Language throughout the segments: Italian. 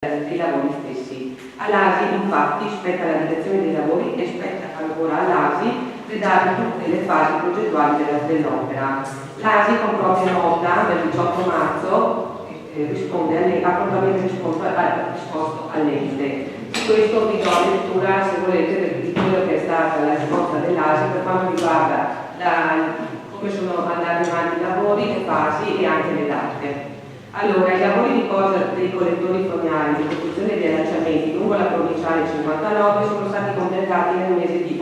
dei lavori stessi. All'ASI infatti spetta la direzione dei lavori e spetta ancora all'ASI redare tutte le fasi progettuali dell'opera. L'ASI con propria nota del 18 marzo ha prontamente risposto all'ente. Di questo vi do lettura, se volete, di quello che è stata la risposta dell'ASI per quanto riguarda come sono andati avanti i lavori, le fasi e anche le date. Allora, i lavori di posa dei collettori fognari di costruzione degli allacciamenti lungo la provinciale 59 sono stati completati nel mese di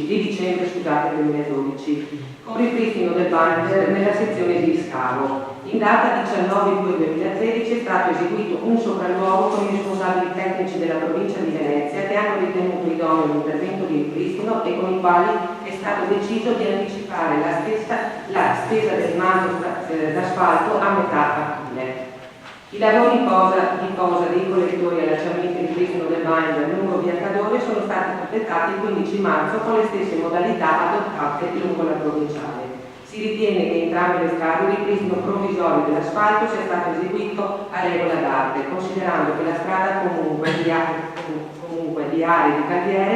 dicembre 2012, con ripristino del binder nella sezione di scavo. In data 19/2/2013 è stato eseguito un sopralluogo con i responsabili tecnici della provincia di Venezia che hanno ritenuto idoneo l'intervento di ripristino e con i quali è stato deciso di anticipare la stesa del manto d'asfalto a metà aprile. I lavori di posa dei collettori e allacciamenti e ripristino del binder lungo via Cadore sono stati completati il 15 marzo con le stesse modalità adottate lungo la provinciale. Si ritiene che entrambe le strade il ripristino provvisorio dell'asfalto sia stato eseguito a regola d'arte, considerando che la strada comunque di aree di cantiere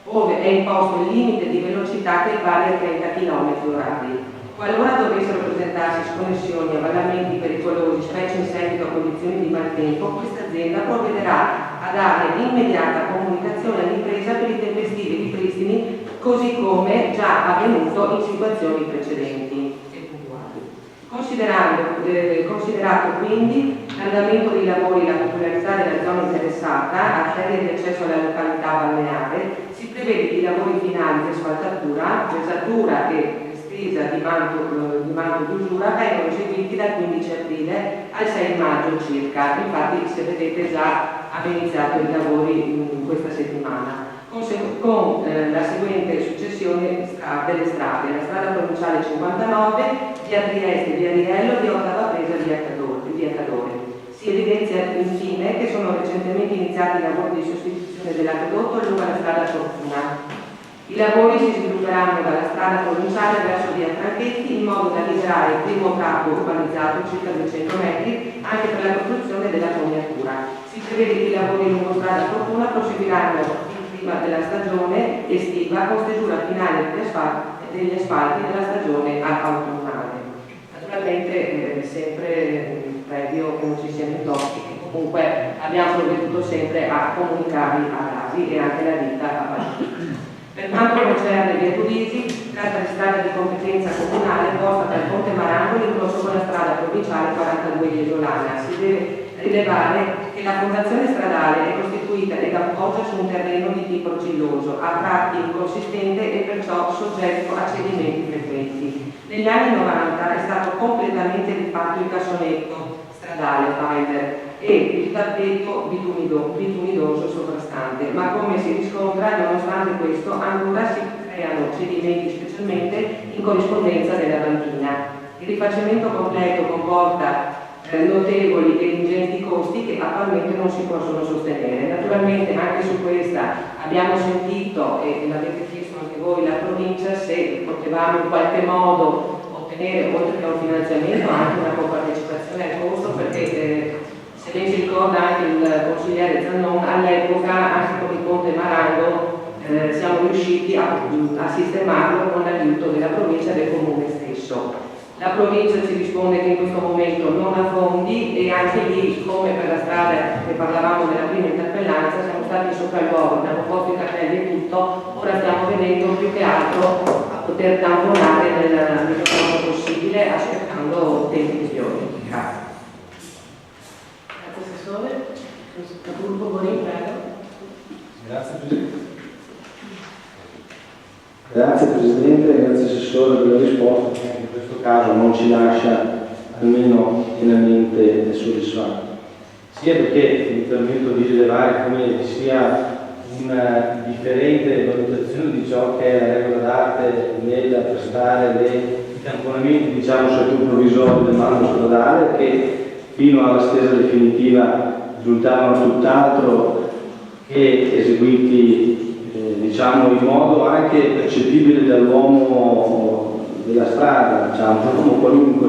ove è imposto il limite di velocità che vale a 30 km/h. Qualora dovessero presentarsi sconnessioni e avvallamenti pericolosi, specie in seguito a condizioni di maltempo, questa azienda provvederà a dare immediata comunicazione all'impresa per i tempestivi ripristini, così come già avvenuto in situazioni precedenti e puntuali. Considerato quindi l'andamento dei lavori e la popolarità della zona interessata, arteria di accesso alla località balneare, si prevede che i lavori finali di asfaltatura, pesatura e di manto d'usura vengono eseguiti dal 15 aprile al 6 maggio circa. Infatti, se vedete, già hanno iniziato i lavori in questa settimana con la seguente successione delle strade: la strada provinciale 59, via Trieste, via Riello, via Ottava Presa, via Cadore. Si evidenzia infine che sono recentemente iniziati i lavori di sostituzione dell'acquedotto lungo la strada Fortuna. I lavori si svilupperanno dalla strada provinciale verso via Franchetti in modo da liberare il primo tratto urbanizzato, circa 200 metri, anche per la costruzione della fognatura. Si prevede che i lavori lungo strada Fortuna proseguiranno prima della stagione estiva con stesura finale degli asfalti della stagione autunnale. Naturalmente sempre previo che non ci siano intoppi, comunque abbiamo provveduto sempre a comunicarli all'ASI e anche alla ditta a Valentino. Per quanto concerne via Tudisi, tratta di strada di competenza comunale posta dal Ponte Marango in incrocio con la strada provinciale 42 di Esolana. Si deve rilevare che la fondazione stradale è costituita ed appoggia su un terreno di tipo argilloso, a tratti inconsistente e perciò soggetto a cedimenti frequenti. Negli anni 90 è stato completamente rifatto il cassonetto stradale binder e il tappeto bitumidoso sovrastante, ma come si riscontra, nonostante questo, ancora si creano cedimenti, specialmente in corrispondenza della banchina. Il rifacimento completo comporta notevoli e ingenti costi che attualmente non si possono sostenere. Naturalmente anche su questa abbiamo sentito, e l'avete chiesto anche voi, la provincia, se potevamo in qualche modo ottenere, oltre che un finanziamento, anche una compartecipazione al costo, perché se ben si ricorda anche il consigliere Zannon, all'epoca anche con il Ponte Marango siamo riusciti a sistemarlo con l'aiuto della provincia e del comune stesso. La provincia ci risponde che in questo momento non ha fondi e anche lì, come per la strada che parlavamo nella prima interpellanza, siamo stati in sopralluogo, abbiamo posto i cartelli e tutto, ora stiamo vedendo più che altro a poter tamponare nel meno possibile aspettando tempi migliori. Grazie. Assessore, Capurco Bonin, prego. Grazie Presidente. Grazie Presidente, grazie Assessore per la risposta, che in questo caso non ci lascia almeno pienamente soddisfatti. Sia perché mi permetto di rilevare come ci sia una differente valutazione di ciò che è la regola d'arte nel prestare i tamponamenti, diciamo, seppur provvisori del manto stradale, che fino alla stesa definitiva risultavano tutt'altro che eseguiti diciamo in modo anche percepibile dall'uomo della strada, diciamo, l'uomo qualunque,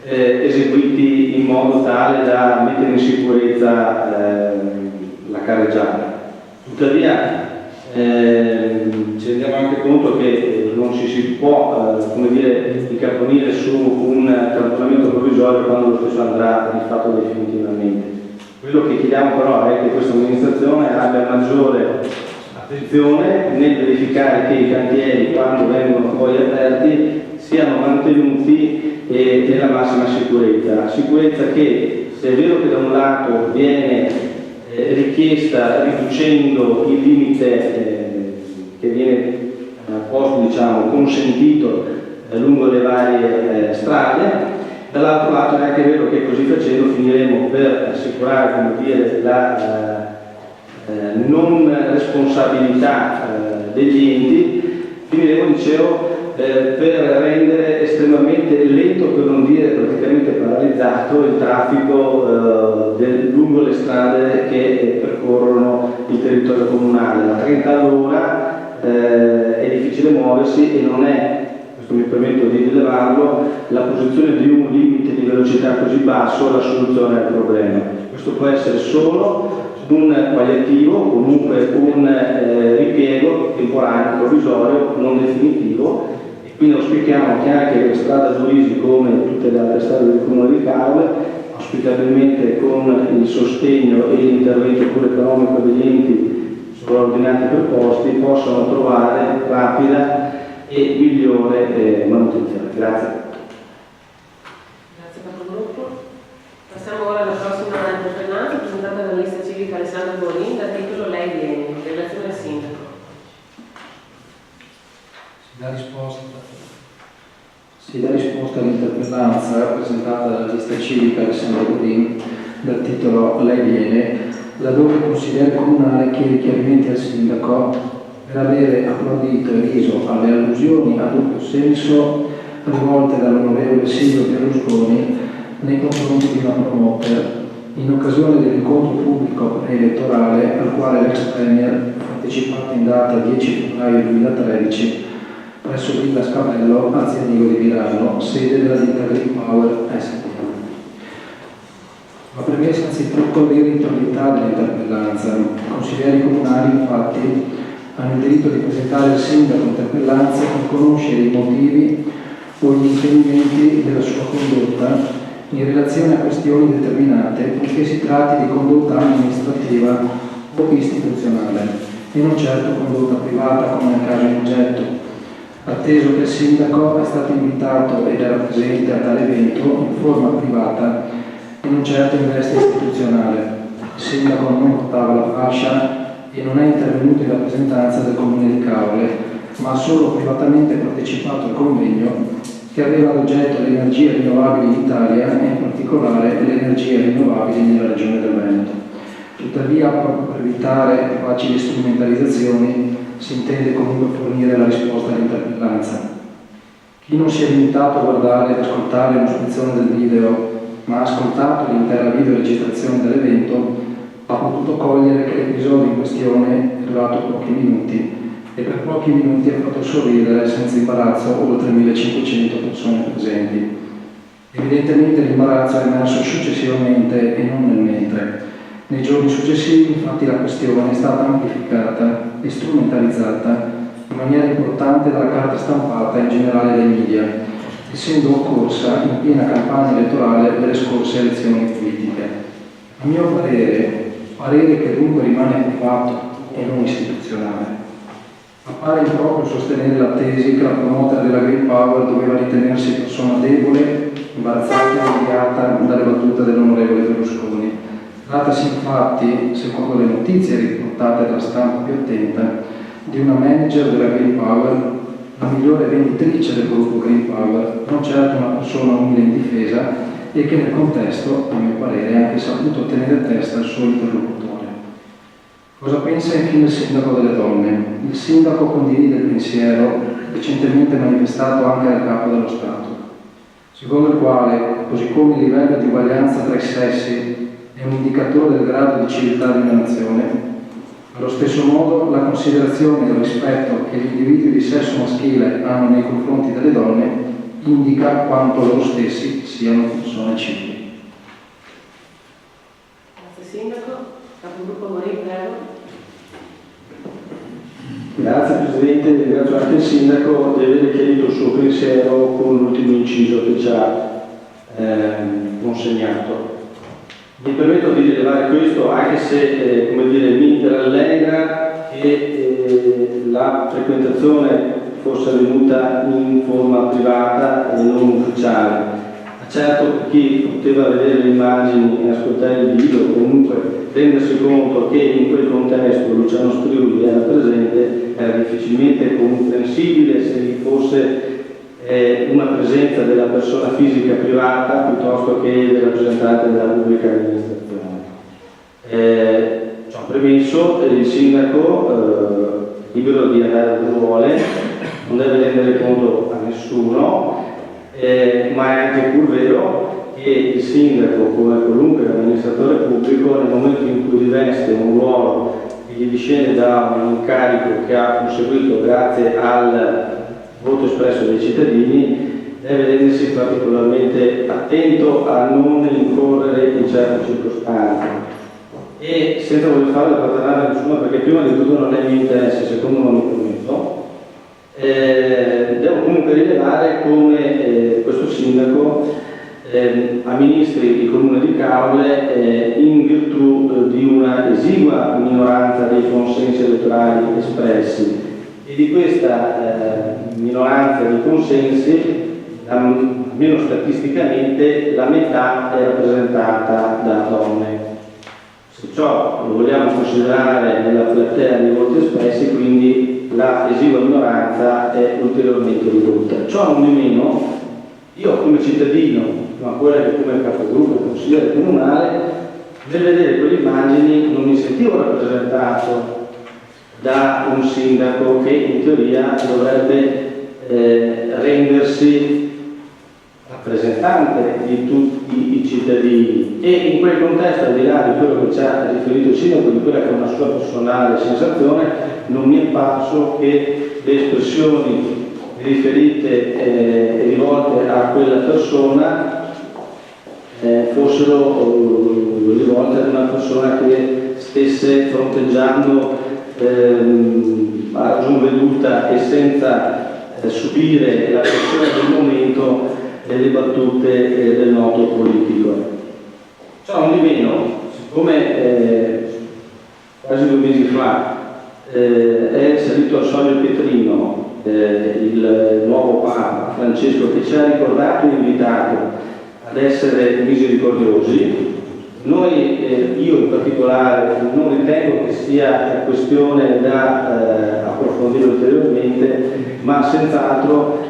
eseguiti in modo tale da mettere in sicurezza la carreggiata. Tuttavia ci rendiamo anche conto che non ci si può incaponire su un cantonamento provvisorio quando lo stesso andrà rifatto definitivamente. Quello che chiediamo però è che questa amministrazione abbia maggiore attenzione nel verificare che i cantieri, quando vengono poi aperti, siano mantenuti nella massima sicurezza. Sicurezza che, se è vero che da un lato viene richiesta riducendo il limite che viene posto, consentito lungo le varie strade, dall'altro lato è anche vero che così facendo finiremo per assicurare la non responsabilità degli enti, finiremo, per rendere estremamente lento, per non dire praticamente paralizzato, il traffico lungo le strade che percorrono il territorio comunale. A 30 all'ora è difficile muoversi e non è, questo mi permetto di rilevarlo, la posizione di un limite di velocità così basso la soluzione al problema. Questo può essere solo un palliativo, comunque un ripiego temporaneo, provvisorio, non definitivo. Quindi auspichiamo che anche la strada Luisi, come tutte le altre strade del Comune di Caule, auspicabilmente con il sostegno e l'intervento pure economico degli enti sovraordinati preposti, possano trovare rapida e migliore manutenzione. Grazie. Grazie capogruppo. Passiamo ora alla prossima interpellanza presentata dalla lista civica Alessandro Bonin dal titolo Lei viene, relazione al sindaco. Si dà risposta all'interpellanza presentata dalla lista civica Alessandro Godin dal titolo Lei viene, laddove il consigliere comunale chiede chiarimenti al sindaco per avere applaudito e riso alle allusioni a doppio senso rivolte dall'onorevole Silvio Berlusconi nei confronti di una promoter in occasione dell'incontro pubblico elettorale al quale l'ex premier ha partecipato in data 10 febbraio 2013 presso Villa Scavello, Azianigo di Milano, sede della ditta Green Power SpA. La premessa anzitutto l'irritabilità dell'interpellanza. I consiglieri comunali, infatti, hanno il diritto di presentare al sindaco interpellanze per conoscere i motivi o gli intendimenti della sua condotta in relazione a questioni determinate, purché si tratti di condotta amministrativa o istituzionale e non certo condotta privata come nel caso in oggetto, atteso che il sindaco è stato invitato ed era presente a tale evento in forma privata e non certo in veste istituzionale. Il sindaco non portava la fascia e non è intervenuto in rappresentanza del Comune di Caule, ma ha solo privatamente partecipato al convegno che aveva ad oggetto le energie rinnovabili in Italia e in particolare le energie rinnovabili nella regione del Veneto. Tuttavia, proprio per evitare facili strumentalizzazioni, si intende comunque fornire la risposta all'interpellanza. Chi non si è limitato a guardare ed ascoltare un'ispezione del video, ma ha ascoltato l'intera videoregistrazione dell'evento, ha potuto cogliere che l'episodio in questione è durato pochi minuti e per pochi minuti ha fatto sorridere senza imbarazzo oltre 1500 persone presenti. Evidentemente l'imbarazzo è emerso successivamente e non nel mentre. Nei giorni successivi, infatti, la questione è stata amplificata e strumentalizzata in maniera importante dalla carta stampata e in generale dai media, essendo occorsa in piena campagna elettorale delle scorse elezioni politiche. A mio parere che dunque rimane privato e non istituzionale. Appare improprio sostenere la tesi che la promoter della Green Power doveva ritenersi persona debole, imbarazzata e umiliata dalle battute dell'onorevole Berlusconi. Trattasi infatti, secondo le notizie riportate dalla stampa più attenta, di una manager della Green Power, la migliore venditrice del gruppo Green Power, non certo una persona umile e indifesa e che nel contesto, a mio parere, ha anche saputo tenere a testa il suo interlocutore. Cosa pensa infine il sindaco delle donne? Il sindaco condivide il pensiero recentemente manifestato anche dal capo dello Stato, secondo il quale, così come il livello di uguaglianza tra i sessi è un indicatore del grado di civiltà di una nazione, allo stesso modo la considerazione e il rispetto che gli individui di sesso maschile hanno nei confronti delle donne indica quanto loro stessi siano persone civili. Grazie Sindaco. Capogruppo Morin, prego. Grazie Presidente, ringrazio anche il Sindaco di aver chiarito il suo pensiero con l'ultimo inciso che ci ha consegnato. Mi permetto di rilevare questo anche se come dire, mi rallegra che la frequentazione fosse avvenuta in forma privata e non ufficiale. Certo, per chi poteva vedere le immagini e ascoltare il video, comunque rendersi conto che in quel contesto Luciano Striuli era presente, era difficilmente comprensibile se vi fosse una presenza della persona fisica privata piuttosto che del rappresentante della pubblica amministrazione. Ciò premesso, il Sindaco, libero di andare dove vuole, non deve rendere conto a nessuno, ma è anche pur vero che il Sindaco, come qualunque amministratore pubblico, nel momento in cui riveste un ruolo che gli discende da un incarico che ha conseguito grazie al voto espresso dai cittadini, deve rendersi particolarmente attento a non incorrere in certe circostanze. E senza voler fare la paternale a nessuno, perché prima di tutto non è il mio interesse, secondo non mi permetto, devo comunque rilevare come questo Sindaco amministri il Comune di Caorle in virtù di una esigua minoranza dei consensi elettorali espressi, e di questa minoranza di consensi, almeno statisticamente, la metà è rappresentata da donne. Se ciò lo vogliamo considerare nella platea dei voti espressi, quindi la esigua minoranza è ulteriormente ridotta. Ciò non di meno, io come cittadino, ma ancora che come capogruppo e consigliere comunale, nel vedere quelle immagini non mi sentivo rappresentato da un sindaco che in teoria dovrebbe rendersi rappresentante di tutti i cittadini, e in quel contesto, al di là di quello che ci ha riferito il sindaco, di quella che è una sua personale sensazione, non mi è parso che le espressioni riferite e rivolte a quella persona fossero rivolte ad una persona che stesse fronteggiando a ragion veduta e senza subire la pressione del momento le battute del noto politico. Ciò non di meno, siccome quasi 2 mesi fa è salito al soglio Pietrino il nuovo Papa Francesco, che ci ha ricordato e invitato ad essere misericordiosi, noi, io in particolare, non ritengo che sia questione da approfondire ulteriormente, ma senz'altro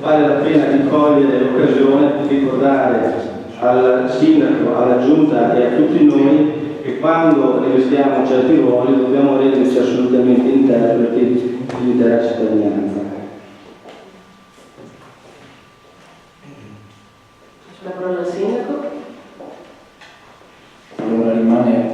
vale la pena di cogliere l'occasione di ricordare al Sindaco, alla Giunta e a tutti noi che quando rivestiamo certi ruoli dobbiamo renderci assolutamente interpreti dell'intera cittadinanza. La parola al Sindaco. Allora rimane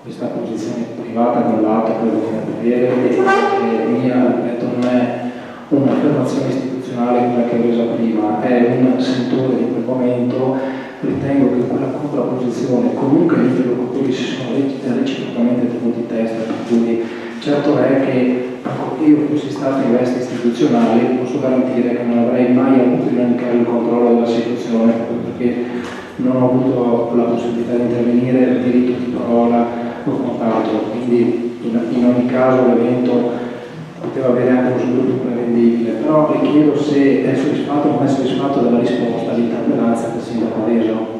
questa posizione privata da un lato, credo che avere, e mia, detto, non è un'affermazione istituzionale quella che ho resa prima, è un sentore di quel momento. Ritengo che quella contrapposizione, comunque gli interlocutori si sono reciprocamente tenuti testa, per cui certo è che anche io fossi stato in veste istituzionali, posso garantire che non avrei mai avuto in ogni caso il controllo della situazione, proprio perché non ho avuto la possibilità di intervenire, il diritto di parola o quant'altro, quindi in ogni caso l'evento poteva avere anche uno sviluppo prevendibile, però le chiedo se è soddisfatto o non è soddisfatto della risposta all'interpellanza che il sindaco ha reso.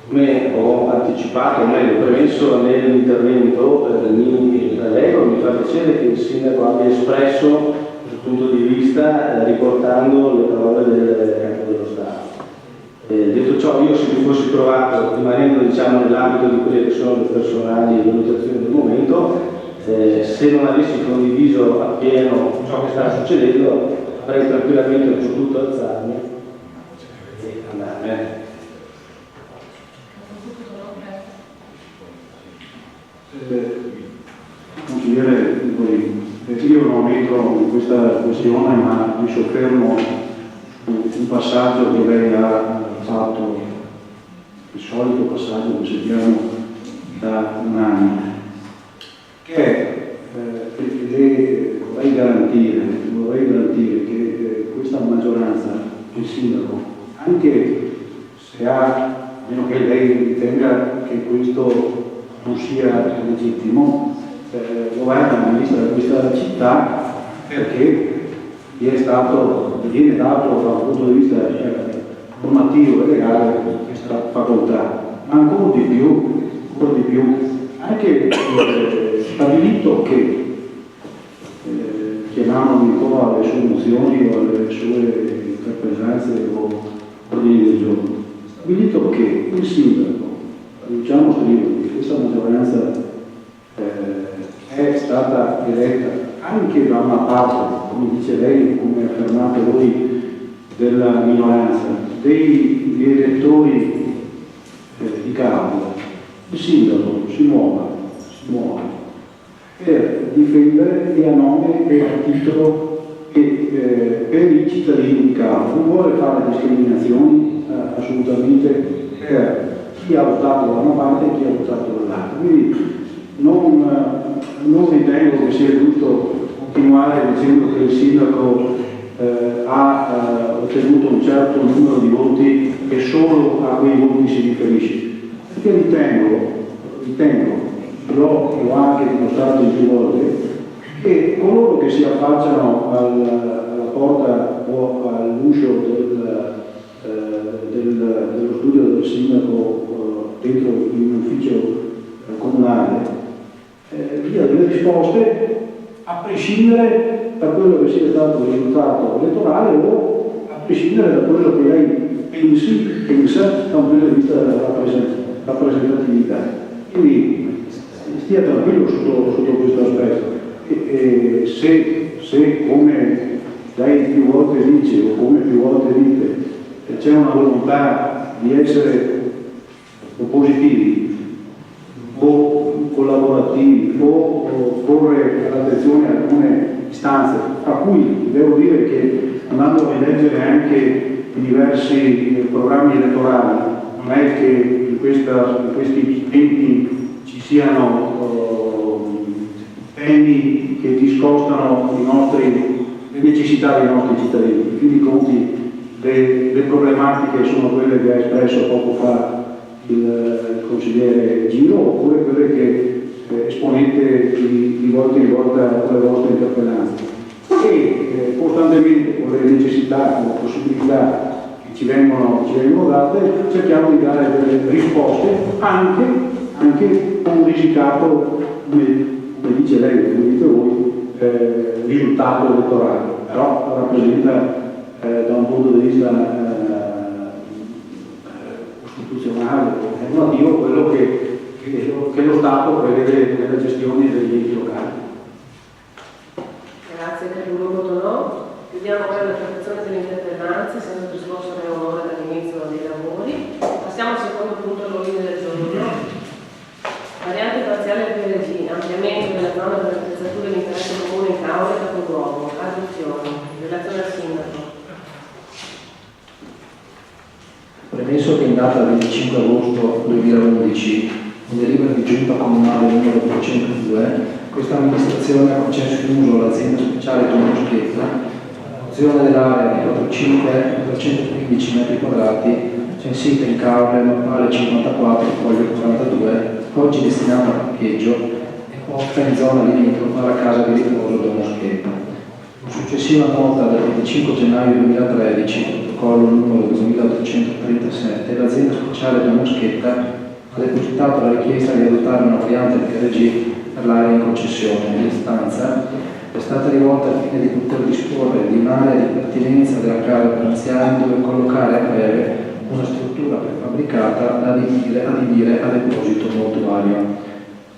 Come ho anticipato, meglio premesso nell'intervento, mi rallegro, mi fa piacere che il sindaco abbia espresso il punto di vista riportando le parole del Capo dello Stato. Detto ciò, io se mi fossi trovato, rimanendo diciamo, nell'ambito di quelle che sono le personali valutazioni del momento, se non avessi condiviso appieno ciò che sta succedendo, avrei tranquillamente potuto alzarmi e andarmene. Consigliere, io non ho entro in questa questione, ma mi soffermo su un passaggio che lei ha fatto, il solito passaggio che seguiamo da un anno, che vorrei garantire che questa maggioranza, il sindaco, anche se a meno che lei ritenga che questo non sia legittimo, governa e amministra questa città perché gli viene dato dal punto di vista normativo e legale questa facoltà, ma ancora di più anche stabilito che chiamando un po' alle sue mozioni o alle sue interpellanze o ordini del giorno, stabilito che il sindaco, Luciano Striboli, questa maggioranza è stata eletta anche da una parte, come dice lei, come affermate voi, della minoranza, degli elettori di Cavour, il sindaco si muove per difendere e a nome e a titolo e per i cittadini di Cavour. Non vuole fare discriminazioni assolutamente per chi ha votato da una parte e chi ha votato dall'altra. Quindi non ritengo che sia giusto continuare dicendo che il sindaco ha ottenuto un certo numero di voti e solo a quei voti si riferisce. Perché ritengo, l'ho anche dimostrato in più volte, che coloro che si affacciano alla porta o all'uscio dello studio del sindaco dentro un ufficio comunale dia delle risposte a prescindere da quello che sia stato il risultato elettorale o a prescindere da quello che lei pensa da un punto di vista della rappresentatività. Quindi stia tranquillo sotto questo aspetto. Se come lei più volte dice o come più volte dite c'è una volontà di essere positivi o collaborativi o porre all'attenzione alcune istanze, a cui devo dire che andando a rileggere anche i diversi programmi elettorali, non è che in questi tempi ci siano temi che discostano le necessità dei nostri cittadini. In fin dei conti le problematiche sono quelle che ha espresso poco fa il consigliere Giro, oppure quelle che esponente di volta in volta con le vostre interpellanze. E costantemente con le necessità, con le possibilità che ci vengono date, cerchiamo di dare delle risposte anche con un risicato, come dice lei, come dite voi, risultato elettorale, però rappresenta da un punto di vista costituzionale e normativo quello che lo Stato prevede nella gestione degli enti locali. Grazie Capoluogo Tonò. Chiudiamo ora la trattazione delle interpellanze, essendo trascorso un'ora dall'inizio dei lavori. Passiamo al secondo punto all'ordine del giorno. Variante parziale al PRG, ampliamento della zona per l'attrezzatura di interesse comune in Cavour e Capoluogo. Adozione. Relazione al sindaco. Premesso che in data 25 agosto 2011, in delibera di giunta comunale numero 202, questa amministrazione ha concesso in uso all'azienda speciale Tomoschetta l'azione dell'area di 415 m2 censita in Cavour e mappale 54 foglio 42, oggi destinata a parcheggio e posta in zona limitrofa alla casa di riposo Tomoschetta. Con successiva nota del 25 gennaio 2013, protocollo numero 2837, l'azienda speciale Tomoschetta ha depositato la richiesta di adottare una variante PRG per l'area in concessione. L'istanza è stata rivolta al fine di poter disporre di un'area di pertinenza della casa per anziani dove collocare a breve una struttura prefabbricata da adibire a deposito mortuario.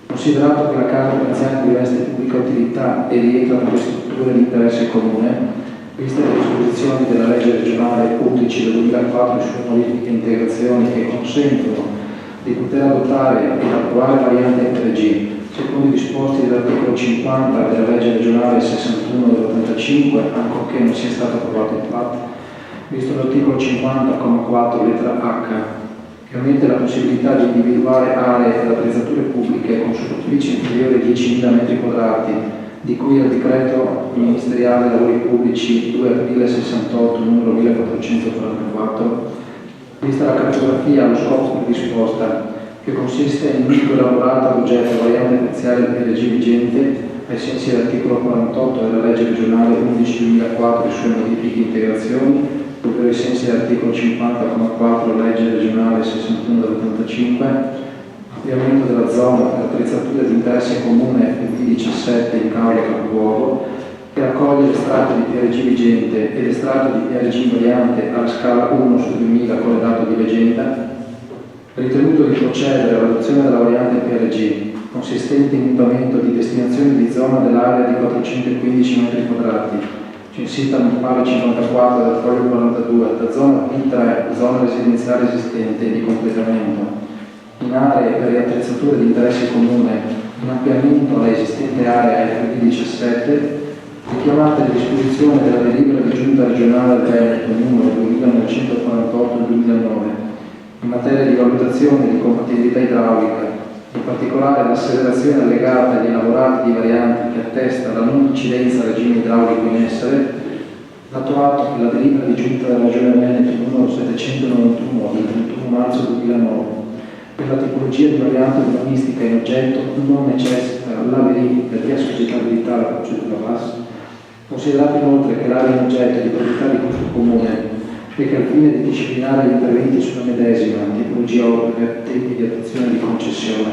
Considerato che la casa per anziani riveste pubblica utilità e rientra nelle strutture di interesse comune, viste le disposizioni della legge regionale 11 del 2004 su modifiche e integrazioni che consentono di poter adottare ed approvare variante PRG secondo i disposti dell'articolo 50 della legge regionale 61 dell'85, ancorché non sia stato approvato infatti, visto l'articolo 50,4 lettera H, che aumenta la possibilità di individuare aree ed attrezzature pubbliche con superficie inferiore ai 10.000 m2, di cui al decreto ministeriale lavori pubblici 2 aprile 68 numero 1444, vista la cartografia allo scopo predisposta, che consiste in individuo elaborato all'oggetto variante parziale del PRG vigente ai sensi dell'articolo 48 della legge regionale 11/2004 e sue modifiche e integrazioni, ovvero ai sensi dell'articolo 50,4 della legge regionale 61 dell'85, ampliamento della zona per attrezzature di interesse comune P17 in causa capoluogo, che raccoglie l'estratto di PRG vigente e l'estratto di PRG variante alla scala 1 su 2000 corredato di legenda, ritenuto di procedere all'adozione della variante PRG, consistente in mutamento di destinazione di zona dell'area di 415 m2, censita municipale 54 del foglio 42, da zona P3, zona residenziale esistente di completamento, in aree per le attrezzature di interesse comune, in ampliamento alla esistente area FD17, richiamate le disposizioni della delibera di giunta regionale del Veneto numero 2948/2009, in materia di valutazione di compatibilità idraulica, in particolare l'asseverazione allegata agli elaborati di varianti che attesta la non incidenza al regime idraulico in essere, dato atto che la delibera di giunta della Regione Veneto numero 791 del 31 marzo 2009 per la tipologia di variante urbanistica in oggetto non necessita la verifica di assoggettabilità alla procedura VAS, considerato inoltre che l'area in oggetto è di proprietà di gusto comune e che al fine di disciplinare gli interventi sulla medesima tipologia opere e tempi di attuazione di concessione,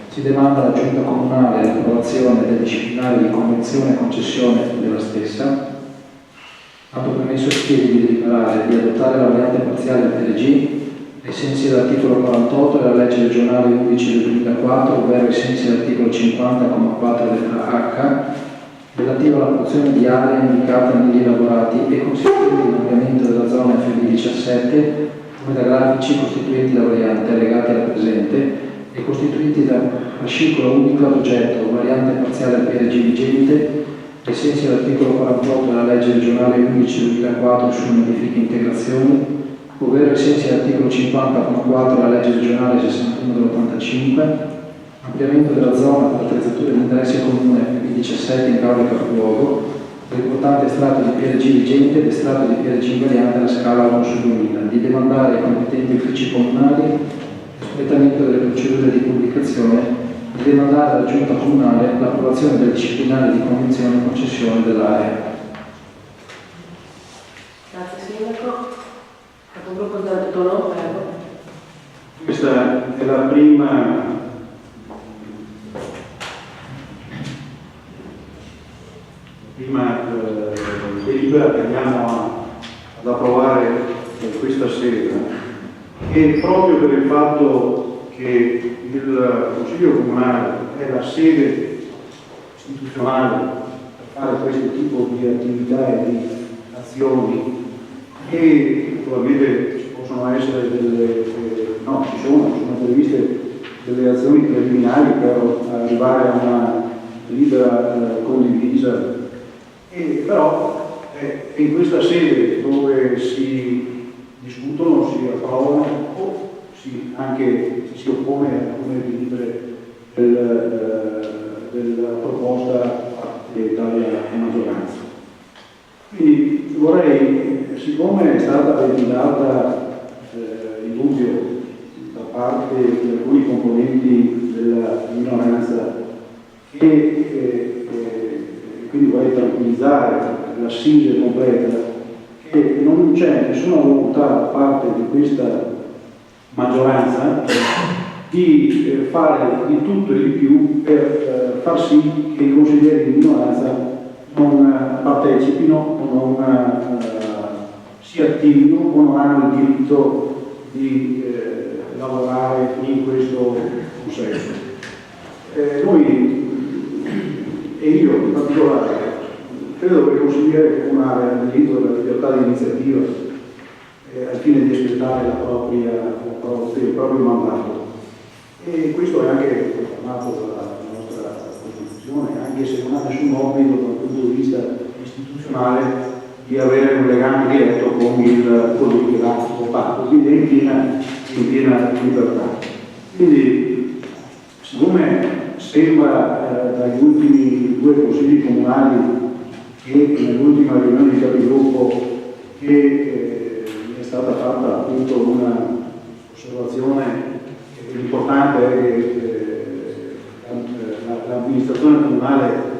si demanda alla Giunta Comunale l'approvazione del disciplinare di convenzione e concessione della stessa. Quanto premesso, chiede di deliberare di adottare la variante parziale del PRG ai sensi dell'articolo 48 della legge regionale 11 del 2004, ovvero ai sensi dell'articolo 50,4 lettera H, relativa alla porzione di area indicata negli elaborati e consistente in ampliamento della zona FD17 come da grafici costituenti la variante allegati alla presente e costituiti da fascicolo unico ad oggetto variante parziale al PRG vigente ai sensi dell'articolo 48 della legge regionale 11 del 2004 su modifiche e integrazioni, ovvero ai sensi dell'articolo 50,4 della legge regionale 61 dell'85, ampliamento della zona per attrezzature di interesse comune P17 in causa capoluogo, l'importante estratto di PRG vigente ed estratto di PRG variante alla scala 1 su 2000, di demandare ai competenti uffici comunali l'espletamento delle procedure di pubblicazione, di demandare alla Giunta Comunale l'approvazione del disciplinare di convenzione e concessione dell'area. Grazie Sindaco. Capogruppo D'Antonò, prego. Questa è la prima delibera che andiamo ad approvare in questa sera, e proprio per il fatto che il Consiglio Comunale è la sede istituzionale per fare questo tipo di attività e di azioni, e probabilmente ci possono essere ci sono previste delle azioni preliminari per arrivare a una delibera condivisa. Però è in questa sede dove si discutono, si approvano o anche si oppone a alcune delibere della proposta dalla maggioranza. Quindi vorrei, siccome è stata ventilata il dubbio da parte di alcuni componenti della minoranza quindi vorrei tranquillizzare l'assise completa che non c'è nessuna volontà da parte di questa maggioranza di fare di tutto e di più per far sì che i consiglieri di minoranza non partecipino o non si attivino o non hanno il diritto di lavorare in questo consesso. Noi e io in particolare credo che il consigliere comunale abbia il diritto della libertà di iniziativa al fine di espletare il proprio mandato, e questo è anche confermato dalla nostra funzione, anche se non ha nessun obbligo dal punto di vista istituzionale di avere un legame diretto con colui che l'ha votato, quindi è in piena libertà. Quindi, siccome sembra dagli ultimi 2 consigli comunali e nell'ultima riunione di capigruppo che è stata fatta appunto una osservazione, l'importante è che l'amministrazione comunale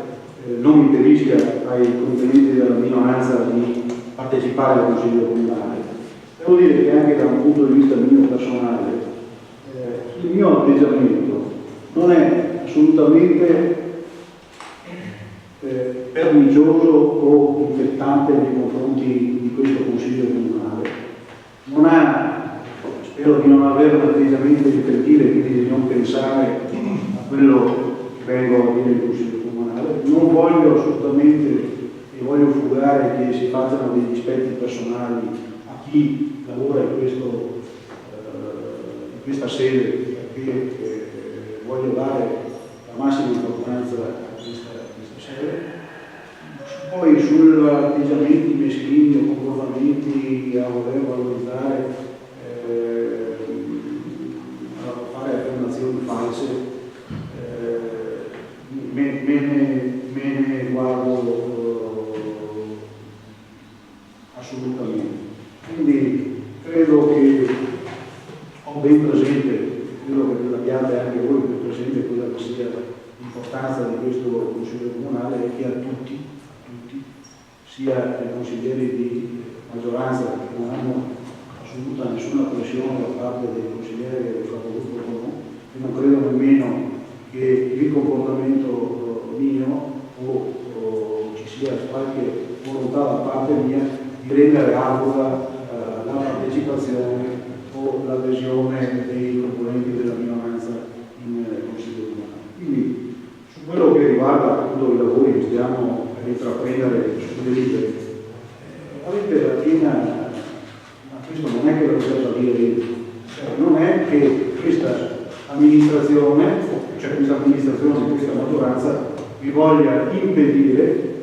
non impedisca ai componenti della minoranza di partecipare al consiglio comunale. Devo dire che anche da un punto di vista mio personale il mio atteggiamento non è assolutamente pernicioso o infettante nei confronti di questo consiglio comunale. Non ha, spero di non avere un atteggiamento infantile, quindi di non pensare a quello che vengo a dire il consiglio comunale. Non voglio assolutamente e voglio fugare che si facciano dei dispetti personali a chi lavora in questa sede, perché voglio dare la massima importanza a questa sede. Poi sugli atteggiamenti meschini o comportamenti a voler valorizzare, a fare affermazioni false, me ne guardo assolutamente. Quindi credo che ho ben presente, credo che l'abbiate anche voi ben presente quella che sia l'importanza di questo Consiglio Comunale e che a tutti, sia i consiglieri di maggioranza che non hanno assoluta nessuna pressione da parte dei consiglieri del capogruppo comune, e non credo nemmeno che il comportamento mio o ci sia qualche volontà da parte mia di rendere ardua la partecipazione o l'adesione dei componenti della minoranza in Consiglio Comunale. Quindi su quello che riguarda appunto i lavori che stiamo per intraprendere sulle libere, avete la piena, ma questo non è che lo sia da dire, non è che questa amministrazione, questa maggioranza vi voglia impedire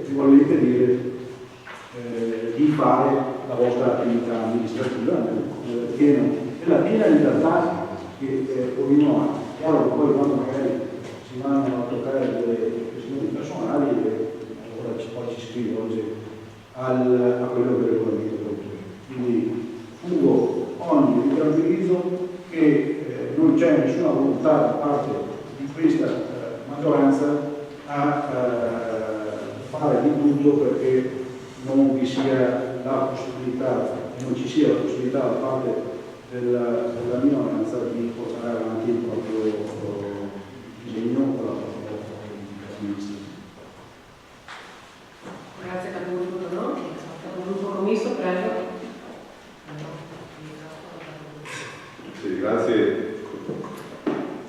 di fare la vostra attività amministrativa nella piena libertà che ognuno ha. Chiaro che poi quando magari si vanno a toccare delle questioni personali, allora poi ci si rivolge a quello che è il regolamento proprio. Quindi fungo ogni tranquillizzo che non c'è nessuna volontà da parte di questa maggioranza a fare di tutto perché non vi sia la possibilità, non ci sia la possibilità da parte della minoranza di portare avanti il proprio disegno con la propria amministrazione. Grazie capogruppo, no? Capogruppo commisso, prego. Sì, grazie.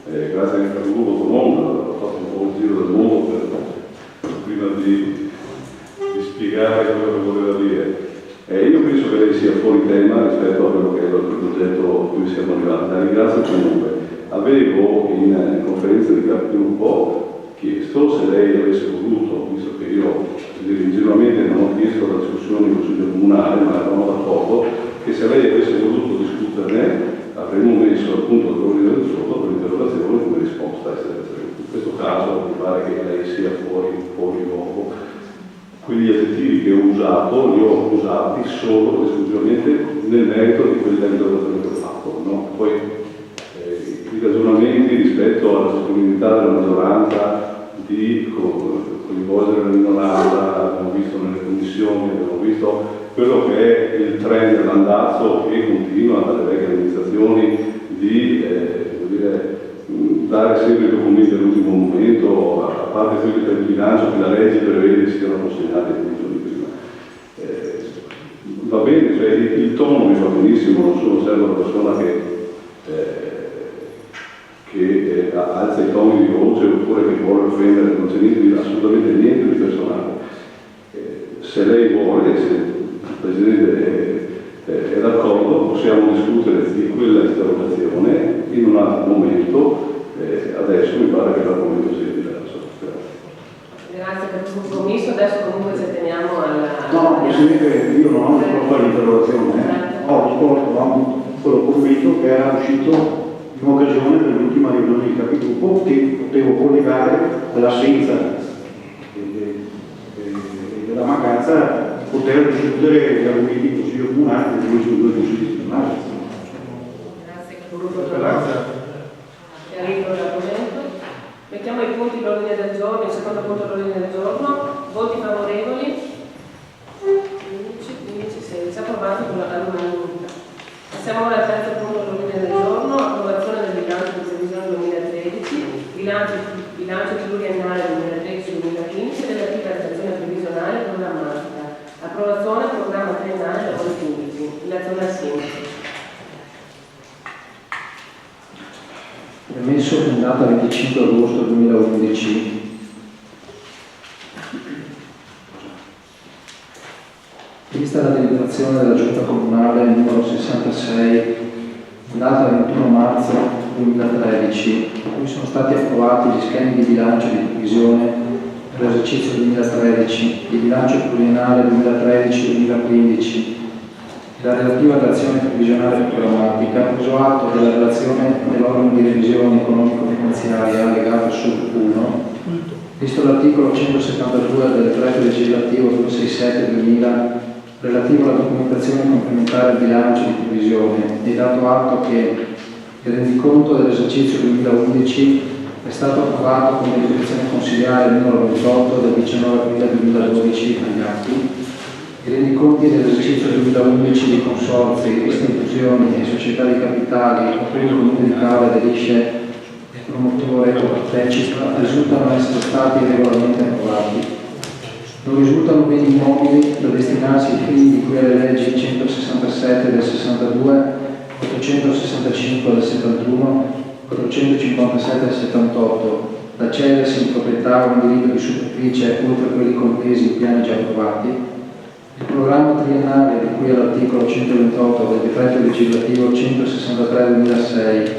Grazie al capogruppo Tomonda, ho fatto un po' il giro del mondo prima di spiegare quello che voleva dire. Io penso che lei sia fuori tema rispetto a quello che è il progetto a cui siamo arrivati. La ringrazio comunque. Avevo in conferenza di capigruppo chiesto se lei avesse voluto, visto che io ingenuamente non ho chiesto la discussione in Consiglio Comunale, ma eravamo d'accordo, che se lei avesse voluto discuterne avremmo messo appunto l'ordine del giorno per l'interrogazione come risposta. In questo caso mi pare che lei sia fuori luogo. Quegli aggettivi che ho usato li ho usati solo esclusivamente nel merito di quell'interrogazione che ho fatto, no? Poi i ragionamenti rispetto alla disponibilità della maggioranza di coinvolgere la minoranza, abbiamo visto nelle commissioni, abbiamo visto quello che è il trend, l'andazzo che continua dalle vecchie amministrazioni di dare sempre i documenti all'ultimo momento, a parte quelli per il bilancio che la legge prevede siano consegnati nei giorni prima. Va bene, cioè, il tono mi va benissimo, non sono sempre una persona che alza i toni di voce oppure che vuole offendere, non c'è assolutamente niente di personale. Se lei vuole, se il Presidente è d'accordo, possiamo discutere di quella interrogazione in un altro momento. Adesso mi pare che l'argomento sia diverso. Grazie. compromesso, adesso comunque ci teniamo alla... No, Presidente, io non ho risposto all'interrogazione, ho risposto a quello commento che era uscito in occasione dell'ultima riunione di capigruppo, che potevo collegare all'assenza della mancanza di poter discutere gli argomenti in Consiglio Comunale di questi due consigli istituzionali. Grazie, che ho voluto chiarito l'argomento. Mettiamo i punti all'ordine del giorno, il secondo punto all'ordine del giorno. Voti favorevoli? 15, 16, approvato con all'unanimità. Passiamo ora al terzo punto all'ordine del giorno, approvazione del bilancio di previsione 2013, bilancio pluriennale 2013-2015 relativa all'azione previsionale programmatica, approvazione programma triennale lavori pubblici, relazione al sindaco. Emesso in data 25 agosto 2011 vista la deliberazione della Giunta Comunale numero 66 in data 21 marzo 2013 in cui sono stati approvati gli schemi di bilancio di previsione per l'esercizio 2013, il bilancio pluriennale 2013-2015 la relativa relazione previsionale programmatica, preso atto della relazione dell'organo di revisione economico-finanziaria allegato sub 1, visto l'articolo 172 del decreto legislativo 267/2000 relativo alla documentazione complementare al bilancio di previsione e dato atto che il rendiconto dell'esercizio 2011 è stato approvato con deliberazione consiliare numero 28 del 19 aprile 2012 agli atti. I rendiconti dell'esercizio 2011 di consorzi, istituzioni e società di capitali a cui il Comune di Cava aderisce e promotore o partecipa risultano essere stati regolarmente approvati. Non risultano beni immobili da destinarsi ai fini di cui alle leggi 167 del 62, 865 del 71, 457 del 78, da cedersi in proprietà o in diritto di superficie oltre a quelli compresi in piani già approvati. Il programma triennale di cui all'articolo 128 del decreto legislativo 163/2006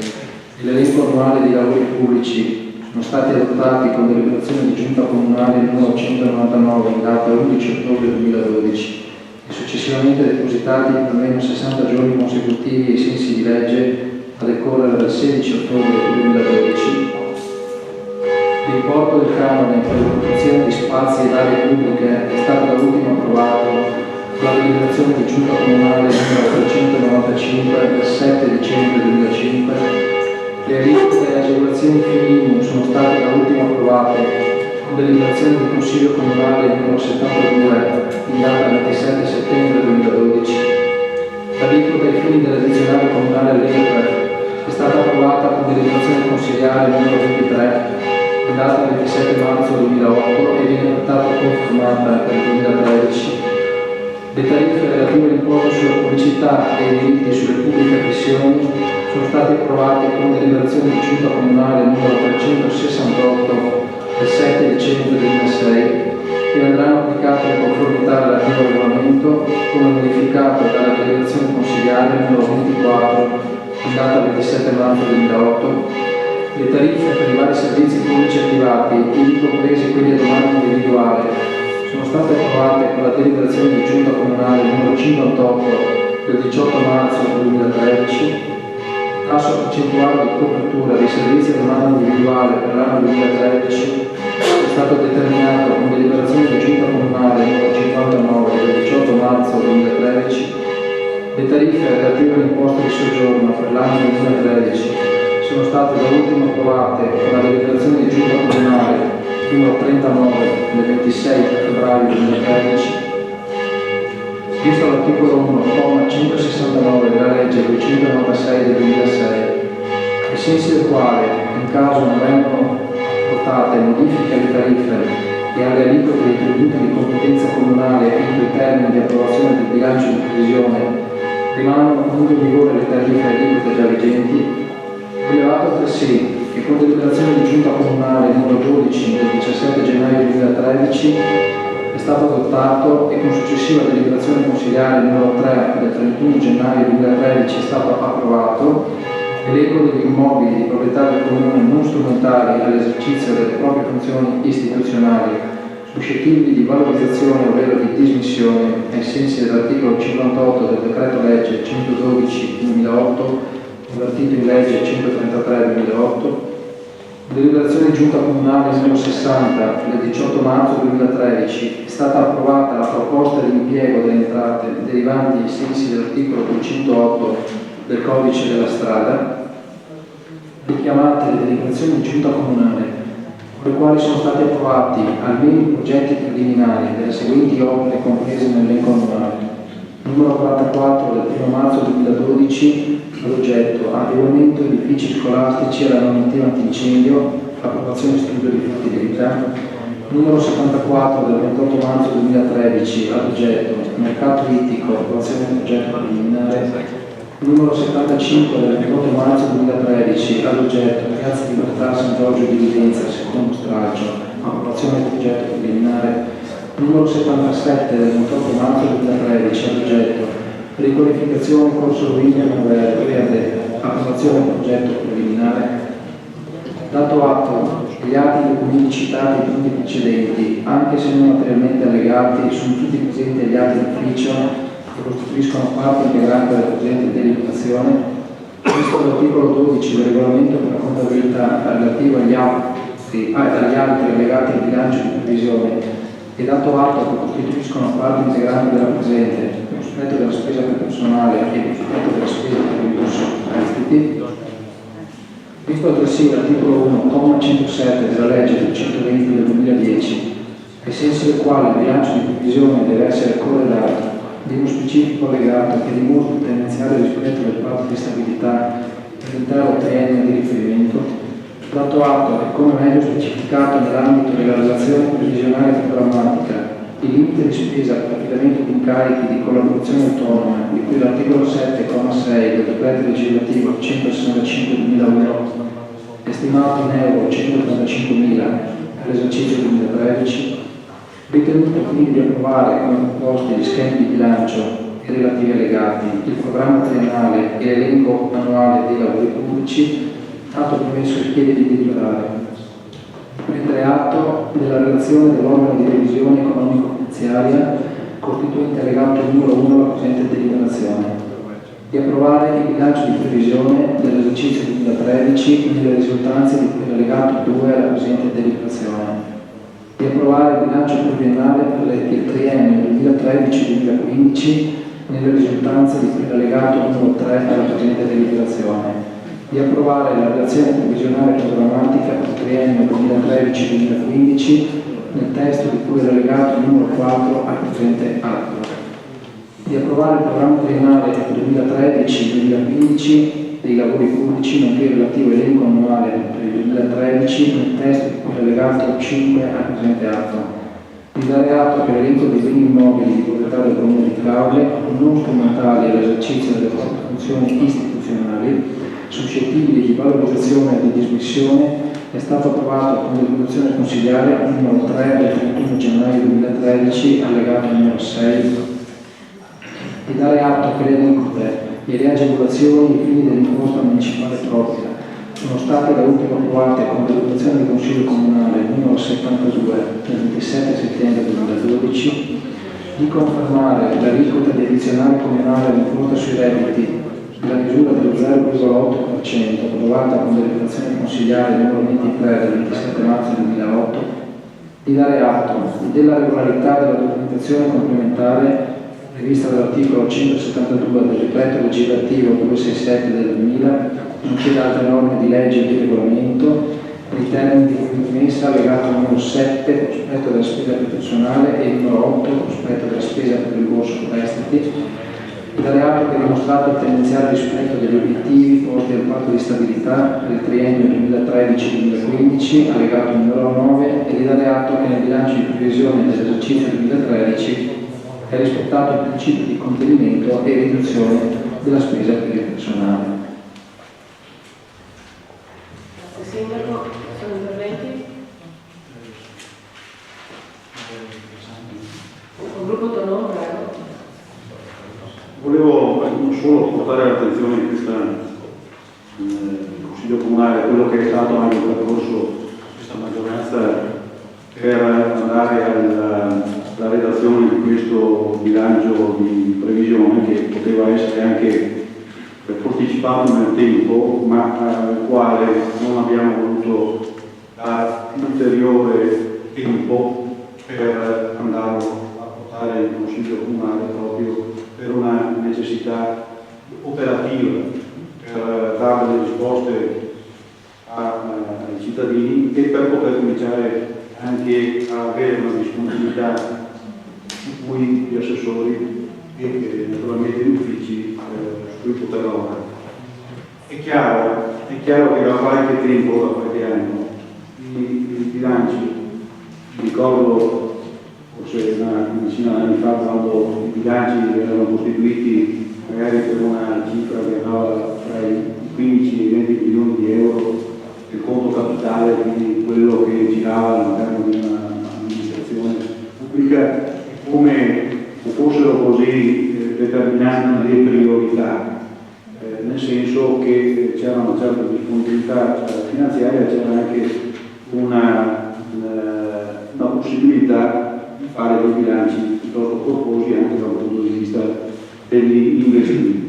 e l'elenco annuale di lavori pubblici sono stati adottati con deliberazione di Giunta Comunale numero 199 in data 11 ottobre 2012 e successivamente depositati per almeno 60 giorni consecutivi ai sensi di legge a decorrere dal 16 ottobre 2012. L'importo del canone per l'occupazione di spazi ed aree pubbliche è stato da ultimo approvato con la deliberazione di Giunta Comunale numero 395 del 7 dicembre 2005. Le aliquote e agevolazioni minime sono state da ultimo approvate con deliberazione del Consiglio Comunale numero 72 in data 27 settembre 2012. L'aliquota ai fini dell'addizionale comunale all'IRPEF è stata approvata con deliberazione consigliare numero 23 in data 27 marzo 2008 e viene portata confermata per il 2013. Le tariffe relative all'imposto sulla pubblicità e i diritti sulle pubbliche missioni sono state approvate con deliberazione di Giunta Comunale numero 368 del 7 dicembre 2006 e andranno applicate in conformità all'articolo regolamento come modificato dalla deliberazione consigliare numero 24 in data 27 marzo 2008. Le tariffe per i vari servizi pubblici attivati, ivi compresi quelli a domanda individuale, sono state approvate con la deliberazione di Giunta Comunale numero 58 del 18 marzo 2013. Tasso percentuale di copertura dei servizi a domanda individuale per l'anno 2013 è stato determinato con deliberazione di Giunta Comunale numero 59 del 18 marzo 2013. Le tariffe relative all'imposta di soggiorno per l'anno 2013 sono state da ultimo approvate con la deliberazione di Giunta Comunale numero 39 del 26 febbraio 2013. Visto l'articolo 1, comma 169 della legge 296 del 2006, ai sensi del quale, in caso non vengano votate modifiche alle tariffe e alle aliquote dei tributi di competenza comunale entro i termini di approvazione del bilancio di previsione, rimangono comunque in vigore le tariffe e aliquote già vigenti. Rilevato altresì che con deliberazione di Giunta Comunale numero 12 del 17 gennaio 2013 è stato adottato e con successiva deliberazione consiliare numero 3 del 31 gennaio 2013 è stato approvato l'elenco degli immobili di proprietà del Comune non strumentali all'esercizio delle proprie funzioni istituzionali suscettibili di valorizzazione ovvero di dismissione ai sensi dell'articolo 58 del decreto legge 112/2008, convertito in legge 133/2008, deliberazione di giunta comunale numero 60 del 18 marzo 2013 è stata approvata la proposta di impiego delle entrate derivanti ai sensi dell'articolo 208 del codice della strada, richiamate le deliberazioni di giunta comunale, con le quali sono stati approvati almeno i progetti preliminari delle seguenti opere comprese nell'elenco annuale. Numero 44 del 1 marzo 2012, all'oggetto adeguamento edifici scolastici alla normativa antincendio, approvazione studio di fattibilità. Numero 74 del 28 marzo 2013, all'oggetto mercato ittico, approvazione del progetto preliminare. Numero 75 del 28 marzo 2013, all'oggetto Piazza Libertà San Giorgio di Videnza, secondo stralcio, approvazione del progetto preliminare. Numero 77 del 28 marzo 2013, all'oggetto riqualificazione Corso Luigi Verde, approvazione del progetto preliminare. Dato atto gli atti documenti citati in punti precedenti, anche se non materialmente allegati, sono tutti presenti agli atti d'ufficio che costituiscono parte integrante della presente deliberazione. Questo è l'articolo 12 del regolamento per la contabilità relativo agli altri allegati al bilancio di previsione e dato atto che costituiscono parte integrante della presente, con rispetto della spesa per personale e con rispetto della spesa per il corso prestiti. Visto altresì l'articolo 1, comma 107 della legge 320 del 2010, ai sensi del quale il bilancio di previsione deve essere corredato di uno specifico allegato che dimostri il tendenziale rispetto del patto di stabilità per l'intero triennio di riferimento, dato atto che, come meglio specificato nell'ambito della relazione previsionale e programmatica, il limite di spesa per affidamento di incarichi di collaborazione autonoma, di cui l'articolo 7,6 del decreto legislativo 165/2001 è stimato in euro 135.000 per l'esercizio 2013, ritenuto quindi di approvare come proposte gli schemi di bilancio e relativi allegati, il programma triennale e l'elenco annuale dei lavori pubblici, atto premesso richiede di deliberare. Prendere atto della relazione dell'organo di revisione economico-finanziaria costituente allegato numero 1 alla presente deliberazione. Di approvare il bilancio di previsione dell'esercizio 2013 nelle risultanze di cui allegato 2 alla presente deliberazione. Di approvare il bilancio pluriennale per il triennio 2013-2015 nelle risultanze di cui allegato numero 3 alla presente deliberazione. Di approvare la relazione previsionale programmatica per il triennio 2013-2015 nel testo di cui è allegato numero 4 al presente atto. Di approvare il programma triennale 2013-2015 dei lavori pubblici nonché il relativo elenco annuale per il 2013 nel testo di cui è allegato 5 al presente atto. Di dare atto che l'elenco dei beni immobili di proprietà del Comune di Caule non strumentali all'esercizio delle proprie funzioni istituzionali suscettibili di valorizzazione e di dismissione è stato approvato con deliberazione consigliare numero 3 del 31 gennaio 2013, allegato numero 6, di dare atto che le aliquote e le agevolazioni ai fini dell'imposta municipale propria sono state da ultimo approvate con deliberazione del Consiglio Comunale numero 72 del 27 settembre 2012, di confermare l'aliquota di addizionale comunale all'imposta sui redditi la misura dello 0,8% approvata con deliberazione consigliare numero 23 del 27 marzo 2008, di dare atto della regolarità della documentazione complementare prevista dall'articolo 172 del decreto legislativo 267 del 2000, nonché da altre norme di legge e di regolamento, nei termini di compensa allegato numero 7 rispetto della spesa per personale e numero 8 rispetto della spesa per il borso prestiti, e dare atto che è dimostrato il tendenziale rispetto degli obiettivi posti al patto di stabilità per il triennio 2013-2015, allegato numero 9, e di dare atto che nel bilancio di previsione dell'esercizio 2013 è rispettato il principio di contenimento e riduzione della spesa per il personale. Grazie Sindaco, sono interventi? Il gruppo Tonon, prego. Volevo non solo portare l'attenzione di questo Consiglio Comunale a quello che è stato anche il percorso di questa maggioranza per andare alla redazione di questo bilancio di previsione, che poteva essere anche posticipato nel tempo, ma al quale non abbiamo voluto dare ulteriore tempo per andarlo a portare in Consiglio Comunale, proprio per una necessità operativa, per dare delle risposte ai cittadini e per poter cominciare anche a avere una disponibilità su cui gli assessori e naturalmente gli uffici su cui poter lavorare. È chiaro che da qualche tempo, da qualche anno, i bilanci, mi ricordo forse una decina d'anni fa, quando i bilanci erano costituiti magari per una cifra che andava tra i 15 e i 20 milioni di euro del conto capitale, quindi quello che girava all'interno di un'amministrazione pubblica, come fossero così determinanti le priorità, nel senso che c'era una certa disponibilità finanziaria, c'era anche una possibilità di fare dei bilanci piuttosto corposi anche dal punto di vista degli investimenti.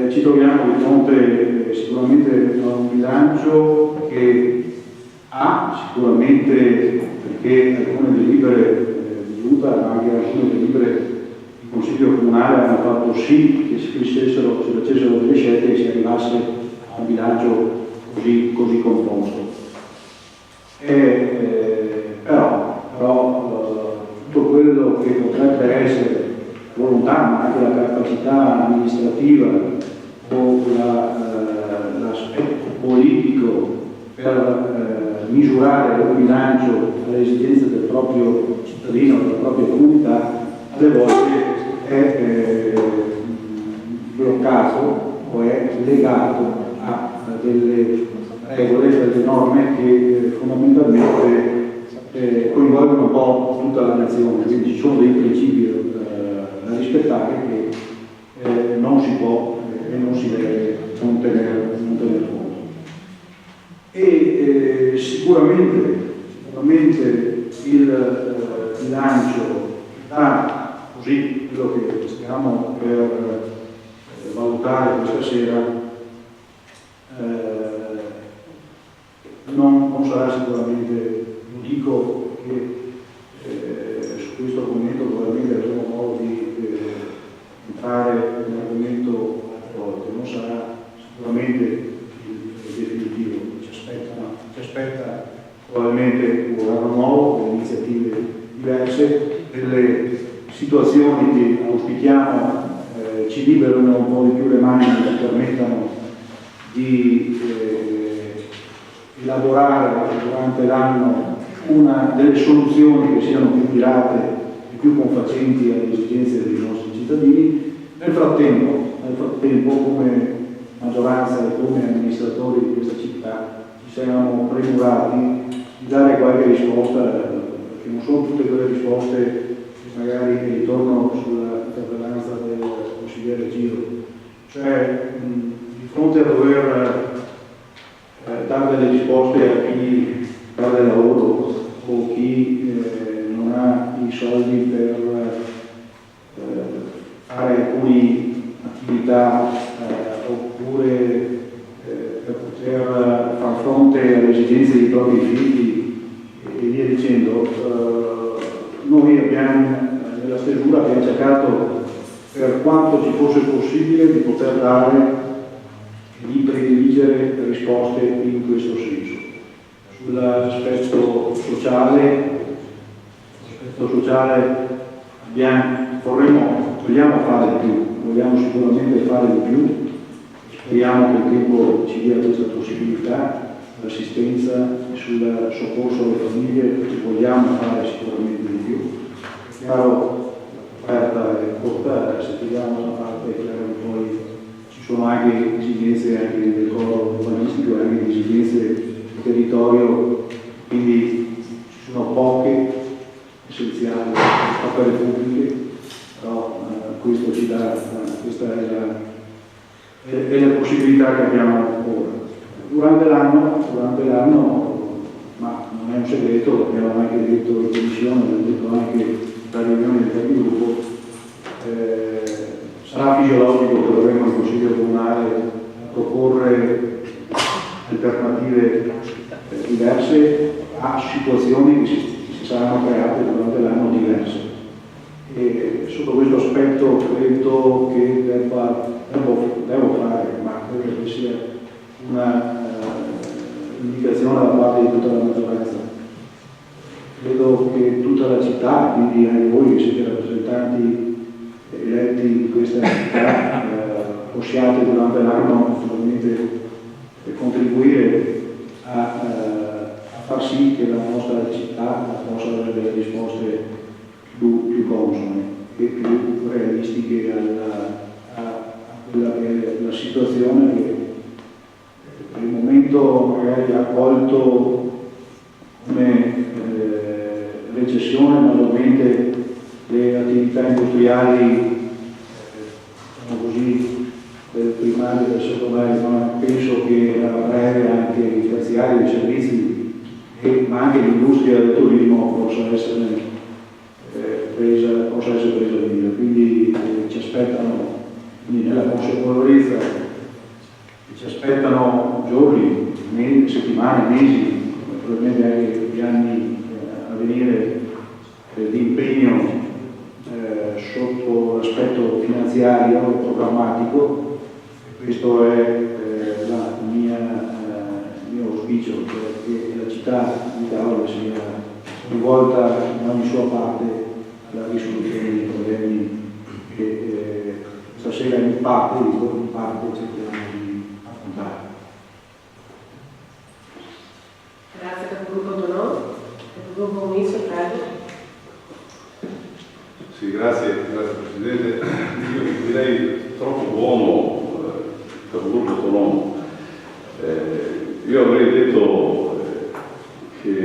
Ci troviamo di fronte sicuramente a un bilancio che ha sicuramente, perché alcune delibere di giunta, ma anche alcune delibere di Consiglio Comunale hanno fatto sì che si facessero delle scelte e si arrivasse a un bilancio così composto. Però tutto quello che potrebbe essere volontà, ma anche la capacità amministrativa o l'aspetto politico per misurare il bilancio alle esigenze del proprio cittadino, della propria comunità, alle volte è bloccato o è legato a delle regole, delle norme che fondamentalmente coinvolgono un po' tutta la nazione, quindi ci sono dei principi da rispettare che non si può e non si deve non tenere conto. E sicuramente il bilancio dà, così quello che stiamo per valutare questa sera, non sarà sicuramente, lo dico che su questo argomento probabilmente avremo modo di entrare nell'argomento a volte, non sarà sicuramente il definitivo, ci aspetta probabilmente un governo nuovo, delle iniziative diverse, delle situazioni che auspichiamo ci liberano un po' di più le mani e ci permettano di elaborare durante l'anno delle soluzioni che siano più mirate e più confacenti alle esigenze dei nostri cittadini. Nel frattempo come maggioranza e come amministratori di questa città ci siamo premurati di dare qualche risposta, che non sono tutte quelle risposte che magari ritornano sulla interpellanza del consigliere Giro, cioè di fronte a dover dare delle risposte a chi perde lavoro o chi non ha i soldi per fare alcune attività oppure per poter far fronte alle esigenze dei propri figli e via dicendo. Noi nella stesura abbiamo cercato, per quanto ci fosse possibile, di poter dare e di prediligere risposte in questo senso. Sull'aspetto sociale vogliamo fare di più, vogliamo sicuramente fare di più, speriamo che il tempo ci dia questa possibilità, l'assistenza e sul soccorso alle famiglie vogliamo fare sicuramente di più. È chiaro, l'offerta è corta, se togliamo una parte poi ci sono anche esigenze anche del decoro urbanistico, anche esigenze di territorio, quindi ci sono poche essenziali opere pubbliche, però questo ci dà, questa è la possibilità che abbiamo ora. Durante l'anno ma non è un segreto, l'abbiamo anche detto in commissione, l'abbiamo detto anche da riunioni del capogruppo, sarà fisiologico che dovremo in Consiglio Comunale proporre alternative diverse a situazioni che si saranno create durante l'anno diverse. E sotto questo aspetto credo che devo fare, ma credo che sia una indicazione da parte di tutta la maggioranza. Credo che tutta la città, quindi anche voi che siete rappresentanti eletti di questa città, possiate durante l'anno naturalmente contribuire a far sì che la nostra città possa avere delle risposte più consone e più realistiche a quella che è la situazione che per il momento magari ha colto come recessione, ma ovviamente le attività industriali diciamo così, del primario e del secondario, ma penso che a breve anche i terziari, i servizi, ma anche l'industria del turismo possa essere presa via. Quindi ci aspettano, quindi nella consapevolezza che ci aspettano giorni, settimane, mesi, probabilmente anche gli anni a venire di impegno sotto l'aspetto finanziario e programmatico. Questo è il mio auspicio, cioè che la città di Tavola sia rivolta in ogni sua parte alla risoluzione dei problemi che stasera in parte cerchiamo di affrontare. Grazie capogruppo Donò. Capogruppo Misto, prego. Sì, grazie Presidente. Io direi troppo buono il capogruppo Tonò. Io avrei detto che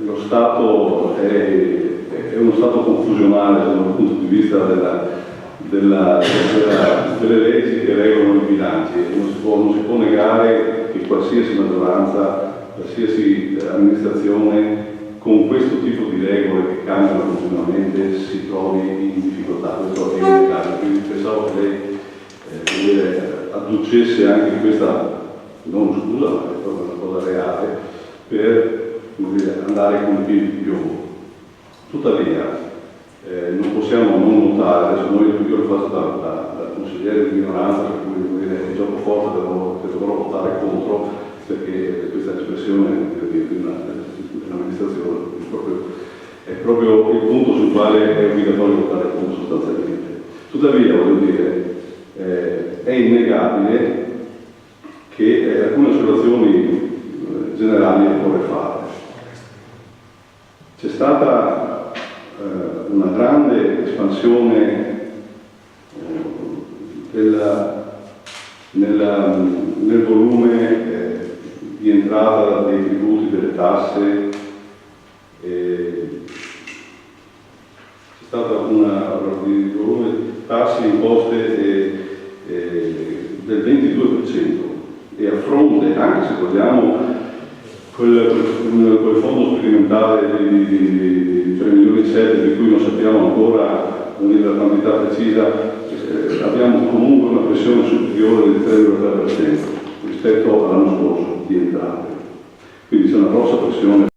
lo Stato è uno Stato confusionale dal punto di vista delle leggi che regolano i bilanci e non si può negare che qualsiasi maggioranza, qualsiasi amministrazione con questo tipo di regole che cambiano continuamente si trovi in difficoltà. Questo è innegabile, quindi pensavo che lei adducesse anche questa, non scusa, ma è proprio una cosa reale, per andare con i piedi di piombo. Tuttavia, non possiamo non notare, adesso io lo faccio da consigliere di minoranza, per cui è gioco forte che dovrò votare contro, perché questa espressione di un'amministrazione è proprio il punto sul quale è obbligatorio votare contro sostanzialmente. Tuttavia, voglio dire, è innegabile che alcune osservazioni generali vorrei fare. C'è stata una grande espansione nel volume di entrata dei tributi, delle tasse. C'è stata un volume di tasse imposte del 22% e a fronte, anche se vogliamo, quel fondo sperimentale di 3,7 milioni di cui non sappiamo ancora la quantità precisa, abbiamo comunque una pressione superiore del 3,3% rispetto all'anno scorso di entrate. Quindi c'è una grossa pressione